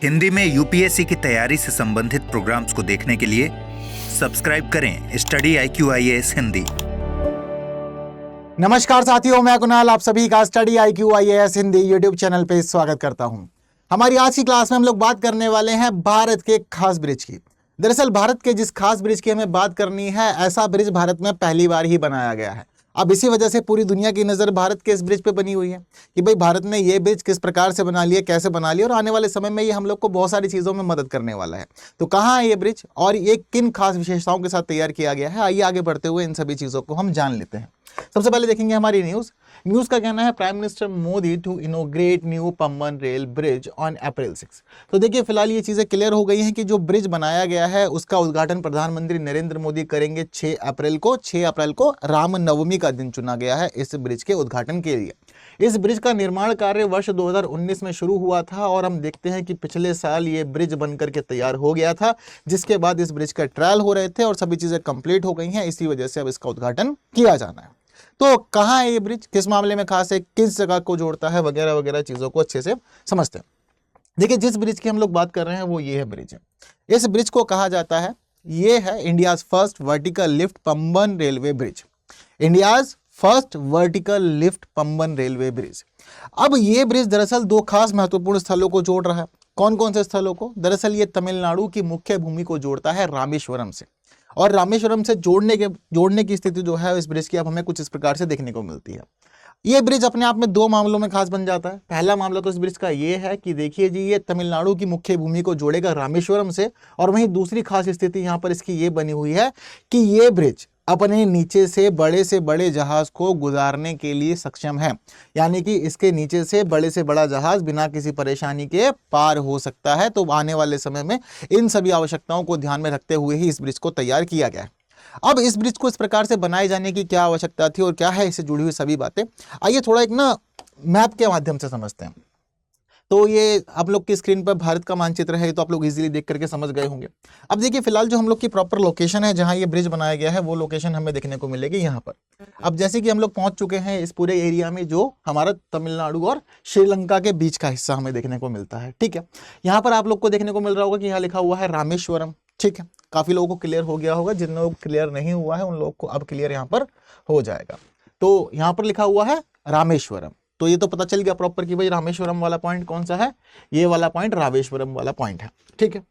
हिंदी में यूपीएससी की तैयारी से संबंधित प्रोग्राम्स को देखने के लिए सब्सक्राइब करें स्टडी IQ IAS हिंदी। नमस्कार साथियों, मैं कुणाल आप सभी का study IQ IAS Hindi YouTube channel पे स्वागत करता हूं। हमारी आज की क्लास में हम लोग बात करने वाले हैं भारत के खास ब्रिज की। दरअसल भारत के जिस खास ब्रिज की हमें बात करनी है, ऐसा ब्रिज भारत में पहली बार ही बनाया गया है। अब इसी वजह से पूरी दुनिया की नज़र भारत के इस ब्रिज पे बनी हुई है कि भाई भारत ने ये ब्रिज किस प्रकार से बना लिया, कैसे बना लिया, और आने वाले समय में ये हम लोग को बहुत सारी चीज़ों में मदद करने वाला है। तो कहाँ है ये ब्रिज और ये किन खास विशेषताओं के साथ तैयार किया गया है, आइए आगे बढ़ते हुए इन सभी चीज़ों को हम जान लेते हैं। सबसे पहले देखेंगे हमारी न्यूज़ का कहना है prime minister Modi to inaugurate new Pamban rail bridge on April 6। तो देखिए फिलहाल ये चीज़ें क्लियर हो गई हैं कि जो ब्रिज बनाया गया है उसका उद्घाटन प्रधानमंत्री नरेंद्र मोदी करेंगे 6 अप्रैल को। 6 अप्रैल को रामनवमी का दिन चुना गया है इस ब्रिज के उद्घाटन के लिए। इस ब्रिज का निर्माण कार्य वर्ष 2019 में शुरू हुआ था और हम देखते हैं कि पिछले साल ये ब्रिज बनकर के तैयार हो गया था, जिसके बाद इस ब्रिज का ट्रायल हो रहे थे और सभी चीज़ें कंप्लीट हो गई हैं। इसी वजह से अब इसका उद्घाटन किया जाना है। तो कहाँ है ये ब्रिज, किस मामले में खास है, किस जगह को जोड़ता है, वगैरह वगैरह चीज़ों को अच्छे से समझते हैं। देखिए जिस ब्रिज की हम लोग बात कर रहे हैं वो ये है ब्रिज है। इस ब्रिज को कहा जाता है, ये है India's first vertical lift Pamban railway bridge. India's first vertical lift Pamban railway bridge. अब ये ब्रिज दरअसल दो खास महत्वपूर्ण स्थलों को जोड़ रहा है। कौन कौन से स्थलों को? दरअसल ये तमिलनाडु की मुख्य भूमि को जोड़ता है रामेश्वरम से, और रामेश्वरम से जोड़ने की स्थिति जो है इस ब्रिज की अब हमें कुछ इस प्रकार से देखने को मिलती है। ये ब्रिज अपने आप में दो मामलों में खास बन जाता है। पहला मामला तो इस ब्रिज का ये है कि देखिए जी, ये तमिलनाडु की मुख्य भूमि को जोड़ेगा रामेश्वरम से, और वहीं दूसरी खास स्थिति यहाँ पर इसकी ये बनी हुई है कि ये ब्रिज अपने नीचे से बड़े जहाज को गुजारने के लिए सक्षम है। यानी कि इसके नीचे से बड़ा जहाज बिना किसी परेशानी के पार हो सकता है। तो आने वाले समय में इन सभी आवश्यकताओं को ध्यान में रखते हुए ही इस ब्रिज को तैयार किया गया है। अब इस ब्रिज को इस प्रकार से बनाए जाने की क्या आवश्यकता थी और क्या है इससे जुड़ी हुई सभी बातें, आइए थोड़ा एक मैप के माध्यम से समझते हैं। तो ये आप लोग की स्क्रीन पर भारत का मानचित्र है, तो आप लोग इजीली देख करके समझ गए होंगे। अब देखिए फिलहाल जो हम लोग की प्रॉपर लोकेशन है जहां ये ब्रिज बनाया गया है, वो लोकेशन हमें देखने को मिलेगी यहाँ पर। अब जैसे कि हम लोग पहुंच चुके हैं इस पूरे एरिया में जो हमारा तमिलनाडु और श्रीलंका के बीच का हिस्सा हमें देखने को मिलता है। ठीक है, यहाँ पर आप लोग को देखने को मिल रहा होगा कि यहाँ लिखा हुआ है रामेश्वरम। ठीक है, काफी लोगों को क्लियर हो गया होगा, जिन लोगों को क्लियर नहीं हुआ है उन लोगों को अब क्लियर यहाँ पर हो जाएगा। तो यहाँ पर लिखा हुआ है रामेश्वरम, तो ये तो पता चल गया प्रॉपर कि भाई रामेश्वरम वाला पॉइंट कौन सा है, ये वाला पॉइंट रामेश्वरम वाला पॉइंट है। ठीक है,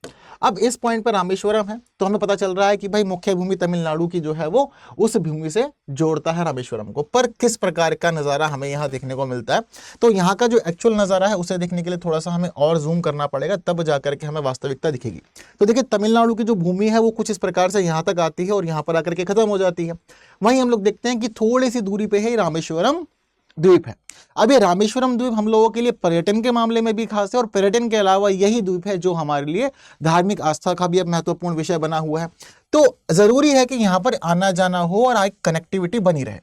अब इस पॉइंट पर रामेश्वरम है तो हमें पता चल रहा है कि भाई मुख्य भूमि तमिलनाडु की जो है वो उस भूमि से जोड़ता है रामेश्वरम को। पर किस प्रकार का नज़ारा हमें यहाँ देखने को मिलता है, तो यहाँ का जो एक्चुअल नज़ारा है उसे देखने के लिए थोड़ा सा हमें और जूम करना पड़ेगा, तब जाकर के हमें वास्तविकता दिखेगी। तो देखिए तमिलनाडु की जो भूमि है वो कुछ इस प्रकार से यहाँ तक आती है और यहाँ पर आकर के खत्म हो जाती है। वहीं हम लोग देखते हैं कि थोड़ी सी दूरी पे है रामेश्वरम द्वीप है। अब ये रामेश्वरम द्वीप हम लोगों के लिए पर्यटन के मामले में भी खास है, और पर्यटन के अलावा यही द्वीप है जो हमारे लिए धार्मिक आस्था का भी अब महत्वपूर्ण विषय बना हुआ है। तो जरूरी है कि यहाँ पर आना जाना हो और एक कनेक्टिविटी बनी रहे।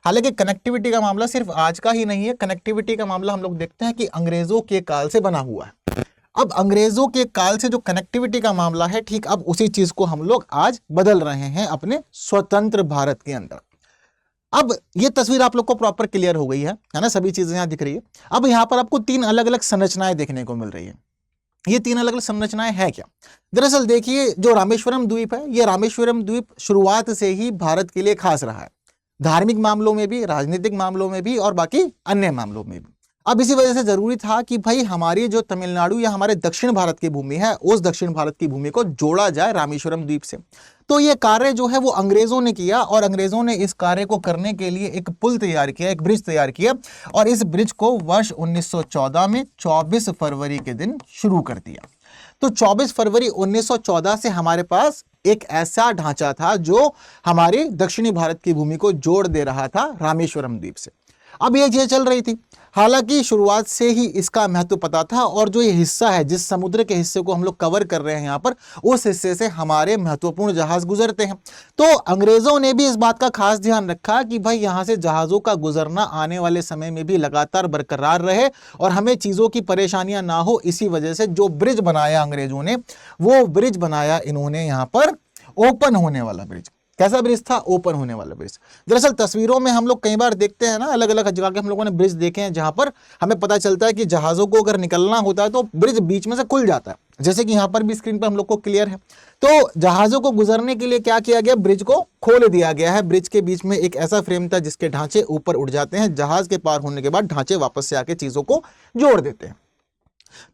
हालांकि कनेक्टिविटी का मामला सिर्फ आज का ही नहीं है, कनेक्टिविटी का मामला हम लोग देखते हैं कि अंग्रेजों के काल से बना हुआ है। अब अंग्रेजों के काल से जो कनेक्टिविटी का मामला है, ठीक अब उसी चीज को हम लोग आज बदल रहे हैं अपने स्वतंत्र भारत के अंदर। अब ये तस्वीर आप लोग को प्रॉपर क्लियर हो गई है ना, सभी चीजें यहाँ दिख रही है। अब यहाँ पर आपको तीन अलग अलग संरचनाएं देखने को मिल रही है। ये तीन अलग अलग संरचनाएं हैं क्या? दरअसल देखिए जो रामेश्वरम द्वीप है, ये रामेश्वरम द्वीप शुरुआत से ही भारत के लिए खास रहा है, धार्मिक मामलों में भी, राजनीतिक मामलों में भी और बाकी अन्य मामलों में भी। अब इसी वजह से जरूरी था कि भाई हमारी जो तमिलनाडु या हमारे दक्षिण भारत की भूमि है, उस दक्षिण भारत की भूमि को जोड़ा जाए रामेश्वरम द्वीप से। तो ये कार्य जो है वो अंग्रेजों ने किया, और अंग्रेजों ने इस कार्य को करने के लिए एक पुल तैयार किया, एक ब्रिज तैयार किया, और इस ब्रिज को वर्ष 1914 में 24 फरवरी के दिन शुरू कर दिया। तो 24 फरवरी 1914 से हमारे पास एक ऐसा ढांचा था जो हमारे दक्षिणी भारत की भूमि को जोड़ दे रहा था रामेश्वरम द्वीप से। अब ये चीज़ चल रही थी, हालांकि शुरुआत से ही इसका महत्व पता था, और जो ये हिस्सा है, जिस समुद्र के हिस्से को हम लोग कवर कर रहे हैं यहाँ पर, उस हिस्से से हमारे महत्वपूर्ण जहाज गुजरते हैं। तो अंग्रेजों ने भी इस बात का खास ध्यान रखा कि भाई यहाँ से जहाज़ों का गुजरना आने वाले समय में भी लगातार बरकरार रहे और हमें चीज़ों की परेशानियां ना हो। इसी वजह से जो ब्रिज बनाया अंग्रेजों ने, वो ब्रिज बनाया इन्होंने यहाँ पर ओपन होने वाला ब्रिज। कैसा ब्रिज था? ओपन होने वाला ब्रिज। दरअसल तस्वीरों में हम लोग कई बार देखते हैं ना, अलग अलग जगह के हम लोगों ने ब्रिज देखे हैं जहां पर हमें पता चलता है कि जहाज़ों को अगर निकलना होता है तो ब्रिज बीच में से खुल जाता है, जैसे कि यहाँ पर भी स्क्रीन पर हम लोग को क्लियर है। तो जहाज़ों को गुजरने के लिए क्या किया गया? ब्रिज को खोल दिया गया है। ब्रिज के बीच में एक ऐसा फ्रेम था जिसके ढांचे ऊपर उठ जाते हैं, जहाज के पार होने के बाद ढांचे वापस से आके चीज़ों को जोड़ देते हैं।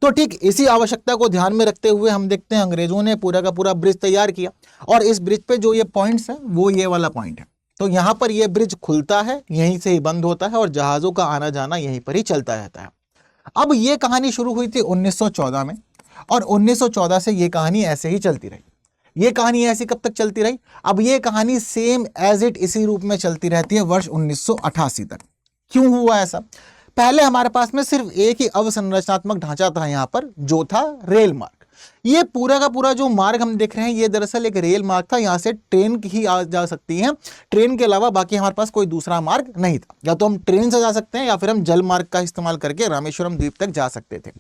तो ठीक इसी आवश्यकता को ध्यान में रखते हुए हम देखते हैं अंग्रेजों ने पूरा का पूरा ब्रिज तैयार किया, और इस ब्रिज पे जो ये पॉइंट्स हैं वो ये वाला पॉइंट है। तो यहाँ पर ये ब्रिज खुलता है, यहीं से ही बंद होता है, और जहाज़ों का आना जाना यहीं पर ही चलता रहता है। अब ये कहानी शुरू हुई थी 1914 में, और 1914 से ये कहानी ऐसे ही चलती रही। ये कहानी ऐसी कब तक चलती रही? अब ये कहानी सेम एज इट इसी रूप में चलती रहती है वर्ष 1988 तक। क्यों हुआ ऐसा? पहले हमारे पास में सिर्फ एक ही अवसंरचनात्मक ढांचा था यहाँ पर, जो था रेल मार्ग। ये पूरा का पूरा जो मार्ग हम देख रहे हैं ये दरअसल एक रेल मार्ग था। यहाँ से ट्रेन ही आ जा सकती है, ट्रेन के अलावा बाकी हमारे पास कोई दूसरा मार्ग नहीं था। या तो हम ट्रेन से जा सकते हैं या फिर हम जल मार्ग का इस्तेमाल करके रामेश्वरम द्वीप तक जा सकते थे।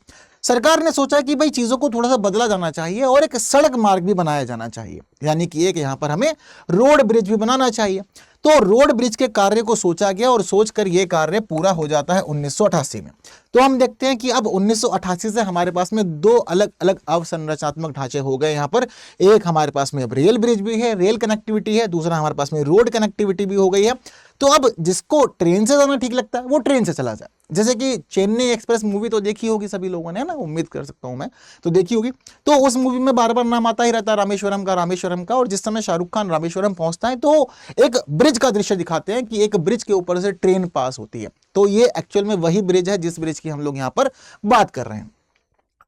सरकार ने सोचा कि भाई चीज़ों को थोड़ा सा बदला जाना चाहिए और एक सड़क मार्ग भी बनाया जाना चाहिए, यानी कि एक यहाँ पर हमें रोड ब्रिज भी बनाना चाहिए। तो रोड ब्रिज के कार्य को सोचा गया, और सोचकर यह कार्य पूरा हो जाता है 1988 में। तो हम देखते हैं कि अब 1988 से हमारे पास में दो अलग अलग अवसंरचनात्मक ढांचे हो गए यहाँ पर। एक हमारे पास में अब रेल ब्रिज भी है, रेल कनेक्टिविटी है, दूसरा हमारे पास में रोड कनेक्टिविटी भी हो गई है। तो अब जिसको ट्रेन से जाना ठीक लगता है वो ट्रेन से चला जाए। जैसे कि चेन्नई एक्सप्रेस मूवी तो देखी होगी सभी लोगों ने, है ना, उम्मीद कर सकता हूं मैं, तो देखी होगी। तो उस मूवी में बार बार नाम आता ही रहता है रामेश्वरम का, और जिस समय शाहरुख खान रामेश्वरम पहुंचता है तो एक ब्रिज का दृश्य दिखाते हैं कि एक ब्रिज के ऊपर से ट्रेन पास होती है। तो ये एक्चुअल में वही ब्रिज है जिस ब्रिज की हम लोग यहाँ पर बात कर रहे हैं।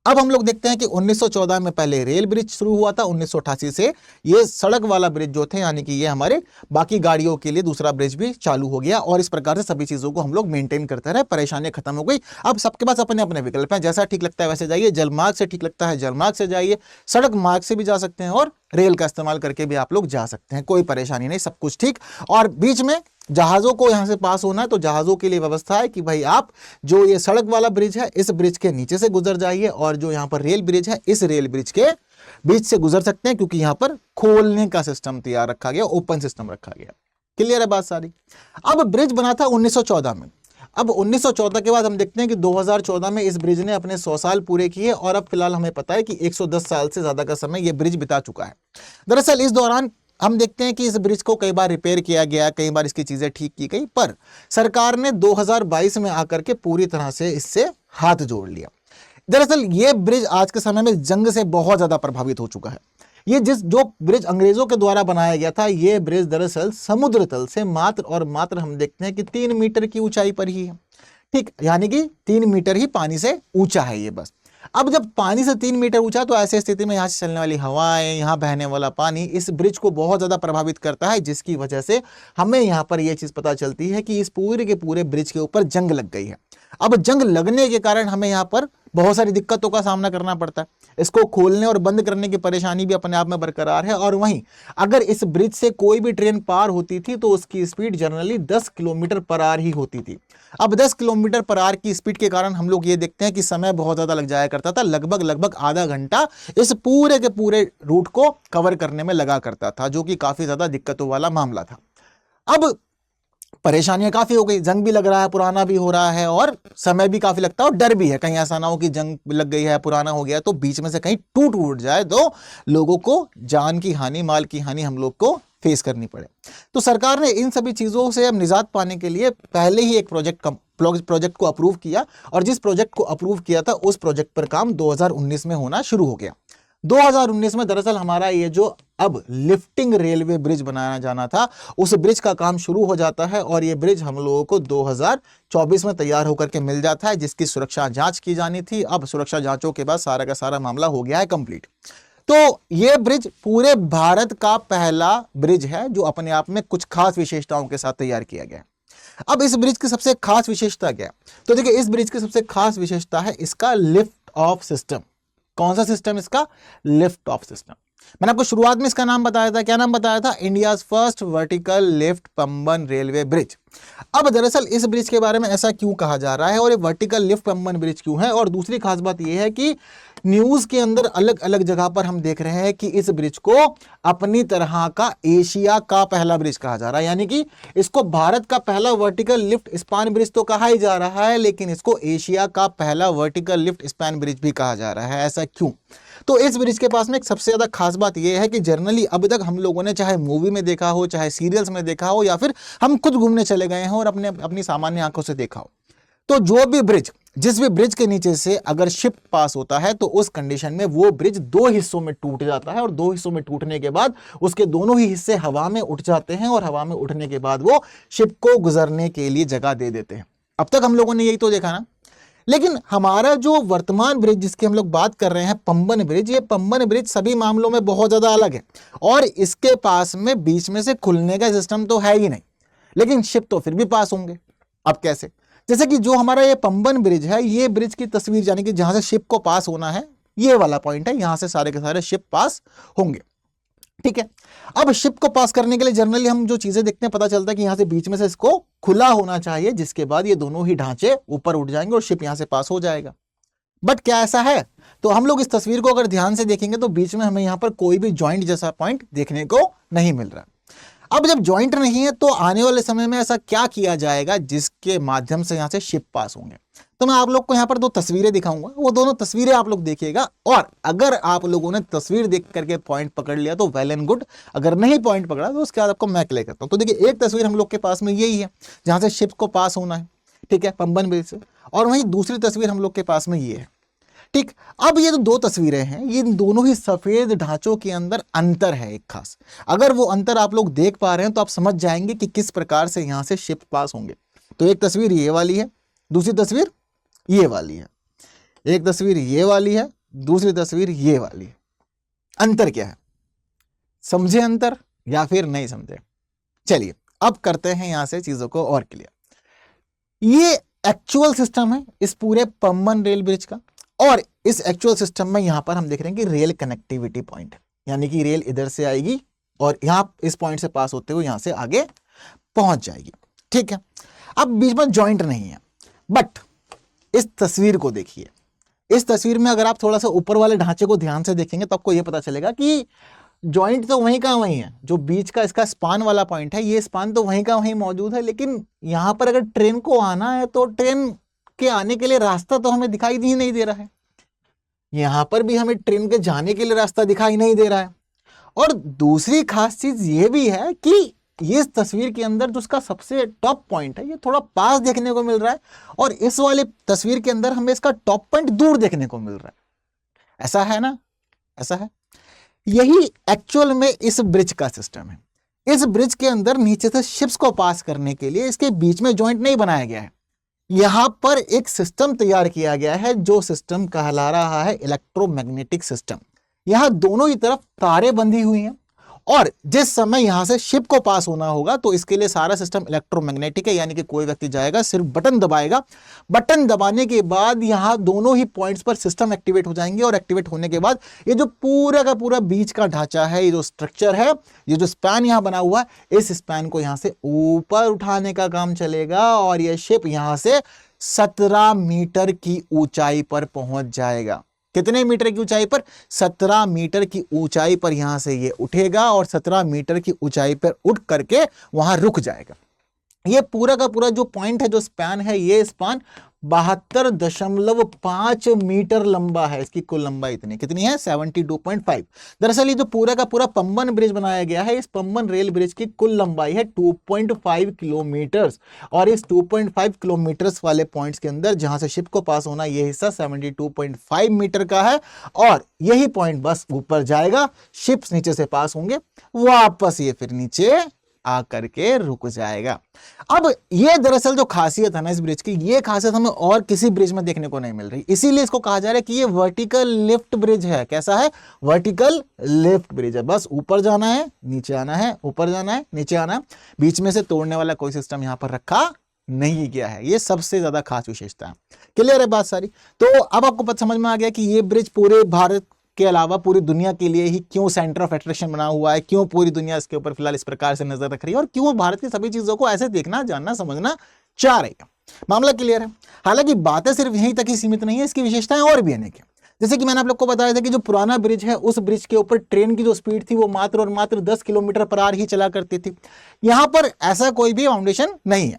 अब हम लोग देखते हैं कि 1914 में पहले रेल ब्रिज शुरू हुआ था, 1988 से ये सड़क वाला ब्रिज जो थे, यानी कि ये हमारे बाकी गाड़ियों के लिए दूसरा ब्रिज भी चालू हो गया, और इस प्रकार से सभी चीजों को हम लोग मेंटेन करते रहे, परेशानियां खत्म हो गई। अब सबके पास अपने अपने विकल्प हैं, जैसा ठीक लगता है वैसे जाइए, जलमार्ग से ठीक लगता है जलमार्ग से जाइए, सड़क मार्ग से भी जा सकते हैं, और रेल का इस्तेमाल करके भी आप लोग जा सकते हैं, कोई परेशानी नहीं, सब कुछ ठीक। और बीच में जहाज़ों को यहाँ से पास होना है तो जहाज़ों के लिए व्यवस्था है कि भाई आप जो ये सड़क वाला ब्रिज है इस ब्रिज के नीचे से गुजर जाइए, और जो यहाँ पर रेल ब्रिज है इस रेल ब्रिज के बीच से गुजर सकते हैं, क्योंकि यहाँ पर खोलने का सिस्टम तैयार रखा गया, ओपन सिस्टम रखा गया। क्लियर है बात सारी? अब ब्रिज बना था 1914 में। अब 1914 के बाद हम देखते हैं कि 2014 में इस ब्रिज ने अपने 100 साल पूरे किए, और अब फिलहाल हमें पता है कि 110 साल से ज्यादा का समय यह ब्रिज बिता चुका है। दरअसल इस दौरान हम देखते हैं कि इस ब्रिज को कई बार रिपेयर किया गया, कई बार इसकी चीजें ठीक की गई, पर सरकार ने 2022 में आकर के पूरी तरह से इससे हाथ जोड़ लिया। दरअसल ये ब्रिज आज के समय में जंग से बहुत ज्यादा प्रभावित हो चुका है। ये जो ब्रिज अंग्रेजों के द्वारा बनाया गया था, ये ब्रिज दरअसल समुद्र तल से मात्र और मात्र हम देखते हैं कि 3 मीटर की ऊंचाई पर ही है। ठीक, यानी कि 3 मीटर ही पानी से ऊंचा है ये बस। अब जब पानी से 3 मीटर ऊंचा, तो ऐसी स्थिति में यहाँ से चलने वाली हवाएं, यहाँ बहने वाला पानी इस ब्रिज को बहुत ज्यादा प्रभावित करता है, जिसकी वजह से हमें यहाँ पर यह चीज पता चलती है कि इस पूरे के पूरे ब्रिज के ऊपर जंग लग गई है। अब जंग लगने के कारण हमें यहाँ पर बहुत सारी दिक्कतों का सामना करना पड़ता है। इसको खोलने और बंद करने की परेशानी भी अपने आप में बरकरार है, और वहीं अगर इस ब्रिज से कोई भी ट्रेन पार होती थी तो उसकी speed generally 10 kilometre per hour ही होती थी। अब 10 किलोमीटर पर आवर की स्पीड के कारण हम लोग ये देखते हैं कि समय बहुत ज्यादा लग जाया करता था, लगभग आधा घंटा इस पूरे के पूरे रूट को कवर करने में लगा करता था, जो कि काफी ज्यादा दिक्कतों वाला मामला था। अब परेशानियां काफी हो गई, जंग भी लग रहा है, पुराना भी हो रहा है, और समय भी काफी लगता है, और डर भी है कहीं ऐसा ना हो कि जंग लग गई है, पुराना हो गया तो बीच में से कहीं टूट जाए तो लोगों को जान की हानि, माल की हानि हम लोग को फेस करनी पड़े। तो सरकार ने इन सभी चीजों से अब निजात पाने के लिए पहले ही एक प्रोजेक्ट को अप्रूव किया, और जिस प्रोजेक्ट को अप्रूव किया था उस प्रोजेक्ट पर काम 2019 में होना शुरू हो गया। 2019 में दरअसल हमारा ये जो अब लिफ्टिंग रेलवे ब्रिज बनाया जाना था, उस ब्रिज का काम शुरू हो जाता है, और ये ब्रिज हम लोगों को 2024 में तैयार होकर के मिल जाता है, जिसकी सुरक्षा जांच की जानी थी। अब सुरक्षा जांचों के बाद सारा का सारा मामला हो गया है कंप्लीट। तो ये ब्रिज पूरे भारत का पहला ब्रिज है जो अपने आप में कुछ खास विशेषताओं के साथ तैयार किया गया है। अब इस ब्रिज की सबसे खास विशेषता क्या है? तो देखिए, इस ब्रिज की सबसे खास विशेषता है इसका लिफ्ट ऑफ सिस्टम। कौन सा सिस्टम? इसका लिफ्ट ऑफ सिस्टम। मैंने आपको शुरुआत में इसका नाम बताया था, क्या नाम बताया था? India's first vertical lift Pamban railway bridge. अब दरअसल इस ब्रिज के बारे में ऐसा क्यों कहा जा रहा है और ये वर्टिकल लिफ्ट पंबन ब्रिज क्यों है? और दूसरी खास बात यह है कि न्यूज के अंदर अलग अलग जगह पर हम देख रहे हैं कि इस ब्रिज को अपनी तरह का एशिया का पहला ब्रिज कहा जा रहा है, यानी कि इसको भारत का पहला वर्टिकल लिफ्ट स्पान ब्रिज तो कहा ही जा रहा है, लेकिन इसको एशिया का पहला वर्टिकल लिफ्ट स्पान ब्रिज भी कहा जा रहा है। ऐसा क्यों? तो इस ब्रिज के पास में एक सबसे ज्यादा खास बात यह है कि जनरली अब तक हम लोगों ने चाहे मूवी में देखा हो, चाहे सीरियल्स में देखा हो, या फिर हम खुद घूमने चले गए हो और अपनी सामान्य आंखों से देखा हो, तो जो भी ब्रिज, जिस भी ब्रिज के नीचे से अगर शिप पास होता है तो उस कंडीशन में वो ब्रिज दो हिस्सों में टूट जाता है और दो हिस्सों में टूटने के बाद उसके दोनों ही हिस्से हवा में उठ जाते हैं और हवा में उठने के बाद वो शिप को गुजरने के लिए जगह दे देते हैं। अब तक हम लोगों ने यही तो देखा ना। लेकिन हमारा जो वर्तमान ब्रिज जिसकी हम लोग बात कर रहे हैं, पंबन ब्रिज, ये पंबन ब्रिज सभी मामलों में बहुत ज्यादा अलग है और इसके पास में बीच में से खुलने का सिस्टम तो है ही नहीं, लेकिन शिप तो फिर भी पास होंगे। अब कैसे? जैसे कि जो हमारा ये पंबन ब्रिज है, ये ब्रिज की तस्वीर, यानी कि जहां से शिप को पास होना है, ये वाला पॉइंट है, यहां से सारे के सारे शिप पास होंगे। ठीक है। अब शिप को पास करने के लिए जनरली हम जो चीजें देखते हैं, पता चलता है कि यहां से बीच में से इसको खुला होना चाहिए, जिसके बाद ये दोनों ही ढांचे ऊपर उठ जाएंगे और शिप यहां से पास हो जाएगा। बट क्या ऐसा है? तो हम लोग इस तस्वीर को अगर ध्यान से देखेंगे तो बीच में हमें यहां पर कोई भी जॉइंट जैसा पॉइंट देखने को नहीं मिल रहा। अब जब जॉइंट नहीं है तो आने वाले समय में ऐसा क्या किया जाएगा जिसके माध्यम से यहां से शिप पास होंगे? तो मैं आप लोग को यहां पर दो तस्वीरें दिखाऊंगा, वो दोनों तस्वीरें आप लोग देखिएगा, और अगर आप लोगों ने तस्वीर देख करके पॉइंट पकड़ लिया तो वेल एंड गुड, अगर नहीं पॉइंट पकड़ा तो उसके बाद आपको मैं क्लियर करता हूं। तो देखिए, एक तस्वीर हम लोग के पास में यही है जहां से शिप को पास होना है, ठीक है, पंबन ब्रिज से, और वहीं दूसरी तस्वीर हम लोग के पास में ये है। ठीक। अब ये दो तस्वीरें हैं, ये दोनों ही सफेद ढांचों के अंदर अंतर है एक खास। अगर वो अंतर आप लोग देख पा रहे हैं तो आप समझ जाएंगे कि किस प्रकार से यहां से शिप पास होंगे। तो एक तस्वीर ये वाली है, दूसरी तस्वीर ये वाली है, एक तस्वीर ये वाली है, दूसरी तस्वीर ये वाली है। अंतर क्या है? समझे अंतर या फिर नहीं समझे? चलिए अब करते हैं यहां से चीजों को और क्लियर। ये एक्चुअल सिस्टम है इस पूरे पंबन रेल ब्रिज का, और इस एक्चुअल सिस्टम में यहां पर हम देख रहे हैं कि रेल कनेक्टिविटी पॉइंट, यानी कि रेल इधर से आएगी और यहां इस पॉइंट से पास होते हुए यहां से आगे पहुंच जाएगी। ठीक है। अब बीच में जॉइंट नहीं है, बट इस तस्वीर को देखिए। इस तस्वीर में अगर आप थोड़ा सा ऊपर वाले ढांचे को ध्यान से देखेंगे तो आपको यह पता चलेगा कि जॉइंट तो वहीं का वहीं है, जो बीच का इसका स्पान वाला पॉइंट है, ये स्पान तो वहीं का वहीं मौजूद है, लेकिन यहां पर अगर ट्रेन को आना है तो ट्रेन के आने के लिए रास्ता तो हमें दिखाई ही नहीं दे रहा है। यहां पर भी हमें ट्रेन के जाने के लिए रास्ता दिखाई नहीं दे रहा है। और दूसरी खास चीज ये भी है कि ये इस तस्वीर के अंदर जो उसका सबसे टॉप पॉइंट है, ये थोड़ा पास देखने को मिल रहा है, और इस वाले तस्वीर के अंदर हमें इसका टॉप पॉइंट दूर देखने को मिल रहा है। ऐसा है ना? ऐसा है। यही एक्चुअल में इस ब्रिज का सिस्टम है। इस ब्रिज के अंदर नीचे से शिप्स को पास करने के लिए इसके बीच में जॉइंट नहीं बनाया गया है। यहां पर एक सिस्टम तैयार किया गया है, जो सिस्टम कहला रहा है इलेक्ट्रोमैग्नेटिक सिस्टम। यहां दोनों ही तरफ तारें बंधी हुई हैं, और जिस समय यहां से शिप को पास होना होगा तो इसके लिए सारा सिस्टम इलेक्ट्रोमैग्नेटिक है, यानी कि कोई व्यक्ति जाएगा, सिर्फ बटन दबाएगा, बटन दबाने के बाद यहां दोनों ही पॉइंट्स पर सिस्टम एक्टिवेट हो जाएंगे, और एक्टिवेट होने के बाद ये जो पूरा का पूरा बीच का ढांचा है, ये जो स्ट्रक्चर है, ये जो स्पैन यहां बना हुआ है, इस स्पैन को यहां से ऊपर उठाने का काम चलेगा, और ये शिप यहां से 17 मीटर की ऊंचाई पर पहुंच जाएगा। कितने मीटर की ऊंचाई पर? 17 मीटर की ऊंचाई पर यहां से ये उठेगा और 17 मीटर की ऊंचाई पर उठ करके वहां रुक जाएगा। ये पूरा का पूरा जो पॉइंट है, जो स्पैन है, ये स्पैन 72.5 मीटर लंबा है। इसकी कुल लंबाई इतनी कितनी है? 72.5। दरअसल ये जो पूरा का पूरा पंबन ब्रिज बनाया गया है, इस पंबन रेल ब्रिज की कुल लंबाई है 2.5 किलोमीटर, और इस 2.5 किलोमीटर वाले पॉइंट्स के अंदर जहां से शिप को पास होना, ये हिस्सा 72.5 मीटर का है, और यही पॉइंट बस ऊपर जाएगा, शिप्स नीचे से पास होंगे, वापस ये फिर नीचे आकर के रुक जाएगा। अब ये दरअसल जो खासियत है ना इस ब्रिज की, ये खासियत हमें और किसी ब्रिज में देखने को नहीं मिल रही, इसीलिए इसको कहा जा रहा है कि ये वर्टिकल लिफ्ट ब्रिज है। कैसा है? वर्टिकल लिफ्ट ब्रिज है। बस ऊपर जाना है, नीचे आना है, ऊपर जाना है, नीचे आना है, बीच में से तोड़ने वाला कोई सिस्टम यहां पर रखा नहीं गया है। ये सबसे ज्यादा खास विशेषता है। क्लियर है बात सारी? तो अब आपको समझ में आ गया कि ये ब्रिज पूरे भारत के अलावा पूरी दुनिया के लिए ही क्यों सेंटर ऑफ अट्रैक्शन बना हुआ है, क्यों पूरी दुनिया इसके ऊपर फिलहाल इस प्रकार से नजर रख रही है और क्यों भारत की सभी चीजों को ऐसे देखना, जानना, समझना चाह रही है। मामला क्लियर है। हालांकि बातें सिर्फ यहीं तक ही सीमित नहीं है, इसकी विशेषताएं और भी अनेक है। जैसे कि मैंने आप लोग को बताया था कि जो पुराना ब्रिज है उस ब्रिज के ऊपर ट्रेन की जो स्पीड थी वो मात्र और मात्र 10 किलोमीटर पर आवर ही चला करती थी। यहां पर ऐसा कोई भी फाउंडेशन नहीं है।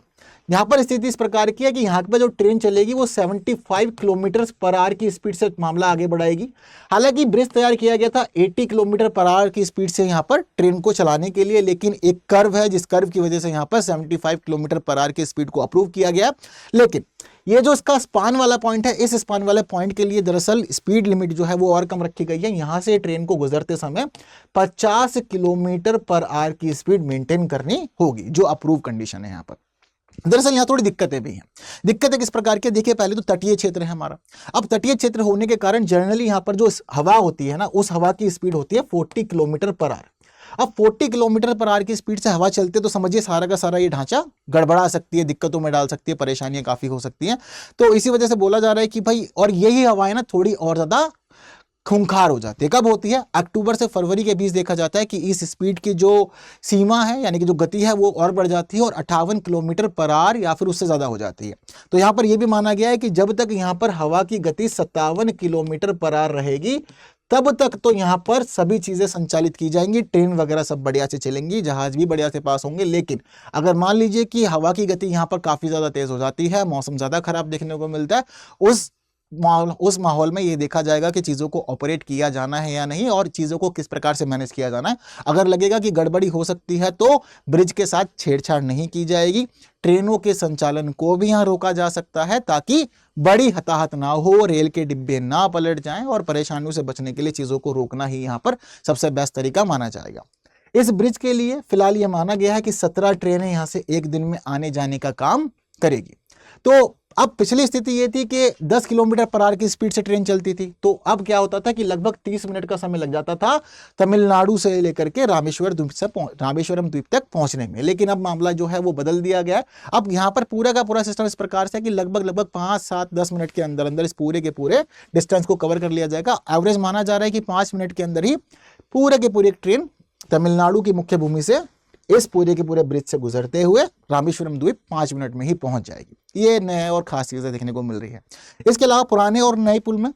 यहाँ पर स्थिति इस प्रकार की है कि यहाँ पर जो ट्रेन चलेगी वो 75 किलोमीटर पर आवर की स्पीड से मामला आगे बढ़ाएगी। हालांकि ब्रिज तैयार किया गया था 80 किलोमीटर पर आवर की स्पीड से यहाँ पर ट्रेन को चलाने के लिए, लेकिन एक कर्व है जिस कर्व की वजह से यहाँ पर 75 किलोमीटर पर आवर की स्पीड को अप्रूव किया गया। लेकिन ये जो इसका स्पान वाला पॉइंट है, इस स्पान वाले पॉइंट के लिए दरअसल स्पीड लिमिट जो है वो और कम रखी गई है। यहाँ से ट्रेन को गुजरते समय 50 किलोमीटर पर आवर की स्पीड मेंटेन करनी होगी, जो अप्रूव कंडीशन है यहाँ पर। दरअसल यहाँ थोड़ी दिक्कतें भी हैं। दिक्कतें किस प्रकार के, देखिए पहले तो तटीय क्षेत्र है हमारा। अब तटीय क्षेत्र होने के कारण जनरली यहाँ पर जो हवा होती है ना, उस हवा की स्पीड होती है 40 किलोमीटर पर आवर। अब 40 किलोमीटर पर आवर की स्पीड से हवा चलते तो समझिए सारा का सारा ये ढांचा गड़बड़ा सकती है, दिक्कतों में डाल सकती है, परेशानियां काफी हो सकती हैं। तो इसी वजह से बोला जा रहा है कि भाई, और यही हवाएं ना थोड़ी और ज्यादा खूंखार हो जाती है। कब होती है? अक्टूबर से फरवरी के बीच देखा जाता है कि इस स्पीड की जो सीमा है, यानी कि जो गति है, वो और बढ़ जाती है और 58 किलोमीटर पर आवर या फिर उससे ज्यादा हो जाती है। तो यहाँ पर यह भी माना गया है कि जब तक यहाँ पर हवा की गति 57 किलोमीटर पर आवर रहेगी तब तक तो यहाँ पर सभी चीजें संचालित की जाएंगी, ट्रेन वगैरह सब बढ़िया से चलेंगी, जहाज भी बढ़िया से पास होंगे। लेकिन अगर मान लीजिए कि हवा की गति यहाँ पर काफी ज्यादा तेज हो जाती है, मौसम ज्यादा खराब देखने को मिलता है, उस माहौल में ये देखा जाएगा कि चीजों को ऑपरेट किया जाना है या नहीं और चीजों को किस प्रकार से मैनेज किया जाना है। अगर लगेगा कि गड़बड़ी हो सकती है तो ब्रिज के साथ छेड़छाड़ नहीं की जाएगी। ट्रेनों के संचालन को भी यहां रोका जा सकता है ताकि बड़ी हताहत ना हो, रेल के डिब्बे ना पलट जाएं और परेशानियों से बचने के लिए चीजों को रोकना ही यहां पर सबसे बेस्ट तरीका माना जाएगा। इस ब्रिज के लिए फिलहाल यह माना गया है कि 17 ट्रेनें यहां से एक दिन में आने जाने का काम करेगी। तो अब पिछली स्थिति ये थी कि 10 किलोमीटर पर आवर की स्पीड से ट्रेन चलती थी, तो अब क्या होता था कि लगभग 30 मिनट का समय लग जाता था तमिलनाडु से लेकर के रामेश्वरम द्वीप तक पहुंचने में। लेकिन अब मामला जो है वो बदल दिया गया है। अब यहाँ पर पूरा का पूरा सिस्टम इस प्रकार से है कि लगभग 5, 7, 10 मिनट के अंदर अंदर इस पूरे के पूरे डिस्टेंस को कवर कर लिया जाएगा। एवरेज माना जा रहा है कि 5 मिनट के अंदर ही पूरे के पूरे ट्रेन तमिलनाडु की मुख्य भूमि से इस पूरे के पूरे ब्रिज से गुजरते हुए रामेश्वरम द्वीप 5 मिनट में ही पहुंच जाएगी। ये नए और खास चीजें देखने को मिल रही है। इसके अलावा पुराने और नए पुल में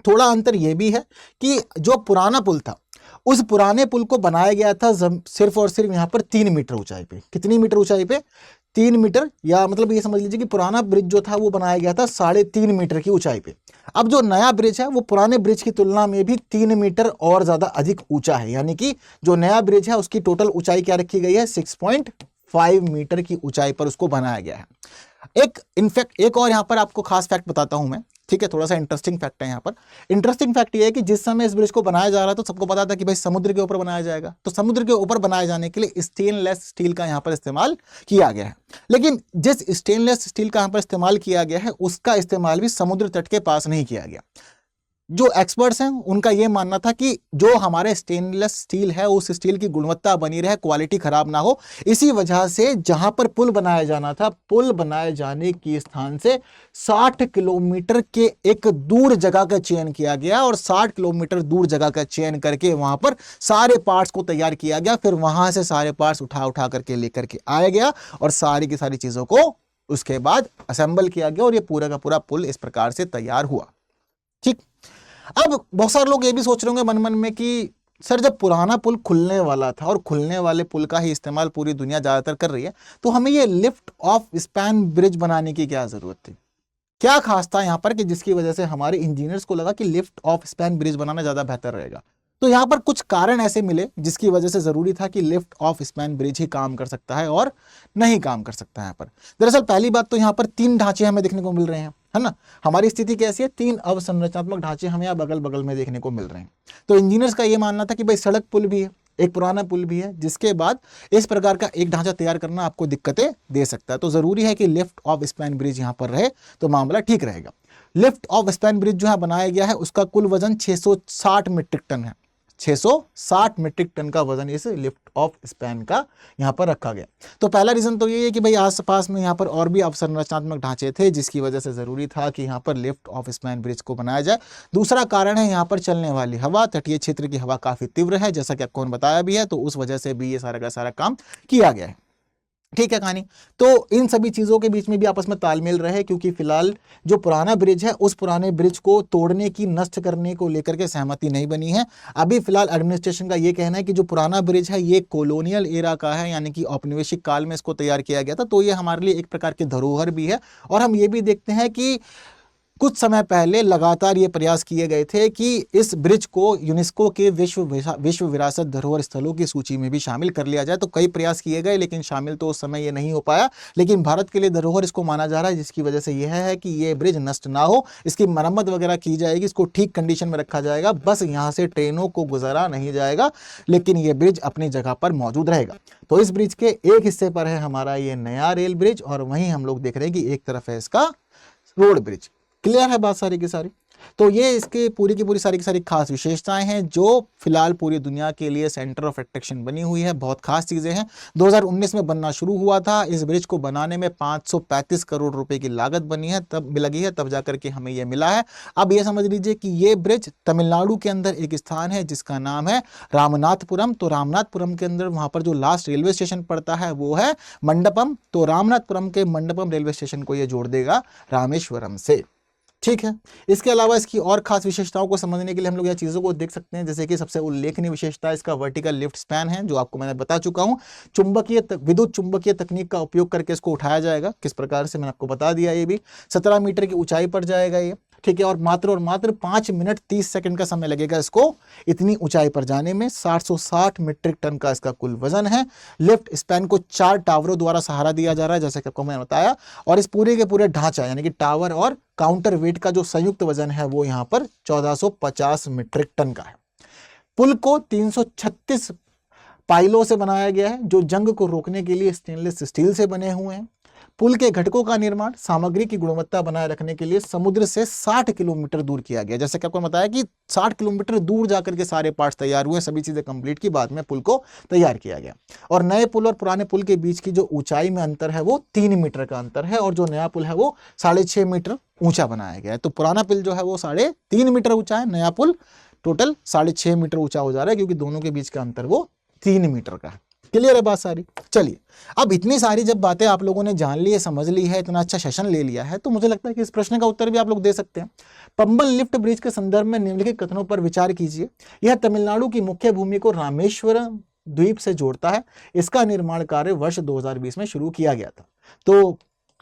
थोड़ा अंतर यह भी है कि जो पुराना पुल था, उस पुराने पुल को बनाया गया था सिर्फ और सिर्फ यहाँ पर 3 मीटर ऊंचाई पे। कितनी मीटर ऊंचाई पे? 3 मीटर, या मतलब ये समझ लीजिए कि पुराना ब्रिज जो था वो बनाया गया था 3.5 मीटर की ऊंचाई पे। अब जो नया ब्रिज है वो पुराने ब्रिज की तुलना में भी 3 मीटर और ज्यादा अधिक ऊंचा है, यानी कि जो नया ब्रिज है उसकी टोटल ऊंचाई क्या रखी गई है? 6.5 मीटर की ऊंचाई पर उसको बनाया गया है। एक और यहाँ पर आपको खास फैक्ट बताता हूं मैं, ठीक है, थोड़ा सा इंटरेस्टिंग फैक्ट है यहाँ पर। इंटरेस्टिंग फैक्ट ये है कि जिस समय इस ब्रिज को बनाया जा रहा था, सबको पता था कि भाई समुद्र के ऊपर बनाया जाएगा, तो समुद्र के ऊपर बनाए जाने के लिए स्टेनलेस स्टील का यहाँ पर इस्तेमाल किया गया है। लेकिन जिस स्टेनलेस स्टील का यहाँ पर इस्तेमाल किया गया है उसका इस्तेमाल भी समुद्र तट के पास नहीं किया गया। जो एक्सपर्ट्स हैं उनका यह मानना था कि जो हमारे स्टेनलेस स्टील है उस स्टील की गुणवत्ता बनी रहे, क्वालिटी खराब ना हो। इसी वजह से जहां पर पुल बनाया जाना था, पुल बनाए जाने के स्थान से 60 किलोमीटर के एक दूर जगह का चयन किया गया और 60 किलोमीटर दूर जगह का चयन करके वहां पर सारे पार्ट्स को तैयार किया गया। फिर वहां से सारे पार्ट्स उठा करके लेकर के आया गया और सारी की सारी चीजों को उसके बाद असेंबल किया गया और ये पूरा का पूरा पुल इस प्रकार से तैयार हुआ। ठीक, अब बहुत सारे लोग ये भी सोच रहे होंगे मन मन में कि सर जब पुराना पुल खुलने वाला था और खुलने वाले पुल का ही इस्तेमाल पूरी दुनिया ज्यादातर कर रही है, तो हमें ये लिफ्ट ऑफ स्पैन ब्रिज बनाने की क्या जरूरत थी? क्या खास था यहाँ पर कि जिसकी वजह से हमारे इंजीनियर्स को लगा कि लिफ्ट ऑफ स्पैन ब्रिज बनाना ज्यादा बेहतर रहेगा? तो यहाँ पर कुछ कारण ऐसे मिले जिसकी वजह से जरूरी था कि लिफ्ट ऑफ स्पैन ब्रिज ही काम कर सकता है और नहीं काम कर सकता है यहाँ पर। दरअसल पहली बात तो यहाँ पर 3 ढांचे हमें देखने को मिल रहे हैं, है ना। हमारी स्थिति कैसी है? 3 अवसंरचनात्मक ढांचे हमें अब अगल बगल में देखने को मिल रहे हैं। तो इंजीनियर्स का ये मानना था कि भाई सड़क पुल भी है, एक पुराना पुल भी है, जिसके बाद इस प्रकार का एक ढांचा तैयार करना आपको दिक्कतें दे सकता है। तो जरूरी है कि लिफ्ट ऑफ स्पैन ब्रिज यहाँ पर रहे तो मामला ठीक रहेगा। लिफ्ट ऑफ स्पैन ब्रिज जो है बनाया गया है उसका कुल वजन 660 मीट्रिक टन है। 660 मीट्रिक टन का वजन इस लिफ्ट ऑफ स्पैन का यहाँ पर रखा गया। तो पहला रीजन तो ये है कि भाई आसपास में यहाँ पर और भी अवसंरचनात्मक ढांचे थे जिसकी वजह से जरूरी था कि यहाँ पर लिफ्ट ऑफ स्पैन ब्रिज को बनाया जाए। दूसरा कारण है यहाँ पर चलने वाली हवा, तटीय क्षेत्र की हवा काफी तीव्र है जैसा कि आपको बताया भी है, तो उस वजह से भी ये सारा का सारा काम किया गया है। ठीक है कहानी। तो इन सभी चीज़ों के बीच में भी आपस में तालमेल रहे, क्योंकि फिलहाल जो पुराना ब्रिज है उस पुराने ब्रिज को तोड़ने की, नष्ट करने को लेकर के सहमति नहीं बनी है। अभी फिलहाल एडमिनिस्ट्रेशन का ये कहना है कि जो पुराना ब्रिज है ये कॉलोनियल एरा का है, यानी कि औपनिवेशिक काल में इसको तैयार किया गया था, तो ये हमारे लिए एक प्रकार की धरोहर भी है। और हम ये भी देखते हैं कि कुछ समय पहले लगातार ये प्रयास किए गए थे कि इस ब्रिज को यूनेस्को के विश्व विरासत धरोहर स्थलों की सूची में भी शामिल कर लिया जाए। तो कई प्रयास किए गए लेकिन शामिल तो उस समय ये नहीं हो पाया, लेकिन भारत के लिए धरोहर इसको माना जा रहा है, जिसकी वजह से यह है कि ये ब्रिज नष्ट ना हो, इसकी मरम्मत वगैरह की जाएगी, इसको ठीक कंडीशन में रखा जाएगा, बस यहाँ से ट्रेनों को गुजारा नहीं जाएगा, लेकिन ये ब्रिज अपनी जगह पर मौजूद रहेगा। तो इस ब्रिज के एक हिस्से पर है हमारा ये नया रेल ब्रिज और वहीं हम लोग देख रहे हैं कि एक तरफ है इसका रोड ब्रिज। क्लियर है बात सारी की सारी। तो ये इसके पूरी की पूरी सारी की सारी खास विशेषताएं हैं जो फिलहाल पूरी दुनिया के लिए सेंटर ऑफ अट्रैक्शन बनी हुई है। बहुत खास चीजें हैं। 2019 में बनना शुरू हुआ था। इस ब्रिज को बनाने में 535 करोड़ रुपए की लागत बनी है, तब लगी है, तब जाकर के हमें ये मिला है। अब ये समझ लीजिए कि ये ब्रिज तमिलनाडु के अंदर एक स्थान है जिसका नाम है रामनाथपुरम। तो रामनाथपुरम के अंदर वहां पर जो लास्ट रेलवे स्टेशन पड़ता है वो है मंडपम। तो रामनाथपुरम के मंडपम रेलवे स्टेशन को ये जोड़ देगा रामेश्वरम से। ठीक है। इसके अलावा इसकी और खास विशेषताओं को समझने के लिए हम लोग यह चीज़ों को देख सकते हैं, जैसे कि सबसे उल्लेखनीय विशेषता इसका वर्टिकल लिफ्ट स्पैन है, जो आपको मैंने बता चुका हूं। विद्युत चुंबकीय तकनीक का उपयोग करके इसको उठाया जाएगा। किस प्रकार से मैंने आपको बता दिया। ये भी 17 मीटर की ऊंचाई पर जाएगा ये। ठीक है। और मात्र 5 मिनट 30 सेकंड का समय लगेगा इसको इतनी ऊंचाई पर जाने में। 760 मीट्रिक टन का इसका कुल वजन है। लिफ्ट स्पैन को 4 टावरों द्वारा सहारा दिया जा रहा है, जैसे कि आपको मैंने बताया। और इस पूरे के पूरे ढांचा यानी कि टावर और काउंटर वेट का जो संयुक्त वजन है वो यहाँ पर 1450 मीट्रिक टन का है। पुल को 336 पाइलों से बनाया गया है जो जंग को रोकने के लिए स्टेनलेस स्टील से बने हुए हैं। पुल के घटकों का निर्माण सामग्री की गुणवत्ता बनाए रखने के लिए समुद्र से 60 किलोमीटर दूर किया गया। जैसे कि आपको बताया कि 60 किलोमीटर दूर जाकर के सारे पार्ट्स तैयार हुए, सभी चीजें कंप्लीट की, बाद में पुल को तैयार किया गया। और नए पुल और पुराने पुल के बीच की जो ऊंचाई में अंतर है वो 3 मीटर का अंतर है, और जो नया पुल है वो 6.5 मीटर ऊंचा बनाया गया है। तो पुराना पुल जो है वो 3.5 मीटर ऊंचा है, नया पुल टोटल 6.5 मीटर ऊंचा हो जा रहा है, क्योंकि दोनों के बीच का अंतर वो 3 मीटर का है। क्लियर है बात सारी। चलिए, अब इतनी सारी जब बातें आप लोगों ने जान ली है, समझ ली है, इतना अच्छा सेशन ले लिया है, तो मुझे लगता है कि इस प्रश्न का उत्तर भी आप लोग दे सकते हैं। पंबन लिफ्ट ब्रिज के संदर्भ में निम्नलिखित कथनों पर विचार कीजिए। यह तमिलनाडु की मुख्य भूमि को रामेश्वरम द्वीप से जोड़ता है। इसका निर्माण कार्य वर्ष 2020 में शुरू किया गया था। तो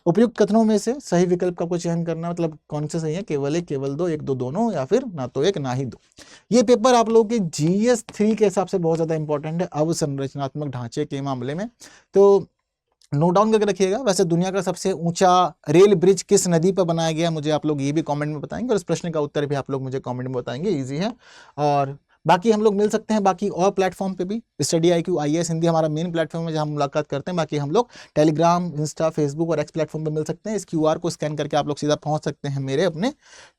उपयुक्त कथनों में से सही विकल्प का कुछ चयन करना, मतलब कौन से सही है, केवल एक, केवल दो, एक दो दोनों, या फिर ना तो एक ना ही दो। ये पेपर आप लोगों के GS 3 के हिसाब से बहुत ज्यादा इंपॉर्टेंट है अवसंरचनात्मक ढांचे के मामले में। तो नोट डाउन करके रखिएगा। वैसे दुनिया का सबसे ऊंचा रेल ब्रिज किस नदी पर बनाया गया, मुझे आप लोग ये भी कमेंट में बताएंगे, और इस प्रश्न का उत्तर भी आप लोग मुझे कमेंट में बताएंगे, इजी है। और बाकी हम लोग मिल सकते हैं बाकी और प्लेटफॉर्म पे भी। स्टडी IQ IAS हिंदी हमारा मेन प्लेटफॉर्म है जहां हम मुलाकात करते हैं। बाकी हम लोग टेलीग्राम, इंस्टा, फेसबुक और X प्लेटफॉर्म पे मिल सकते हैं। इस QR को स्कैन करके आप लोग सीधा पहुंच सकते हैं मेरे अपने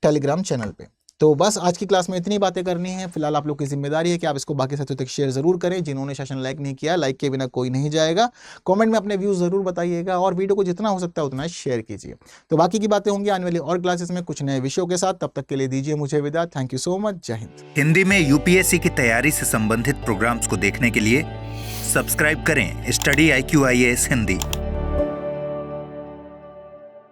टेलीग्राम चैनल पे। तो बस आज की क्लास में इतनी बातें करनी है। फिलहाल आप लोग की जिम्मेदारी है कि आप इसको बाकी साथियों तक शेयर जरूर करें। जिन्होंने सेशन लाइक नहीं किया, लाइक के बिना कोई नहीं जाएगा। कमेंट में अपने व्यूज जरूर बताइएगा और वीडियो को जितना हो सकता है उतना शेयर कीजिए। तो बाकी की बातें होंगी आने वाली और क्लासेस में कुछ नए विषयों के साथ। तब तक के लिए दीजिए मुझे विदा। Thank you so much. जय हिंद। हिंदी में UPSC की तैयारी से संबंधित प्रोग्राम्स को देखने के लिए सब्सक्राइब करें स्टडी IQ IAS हिंदी।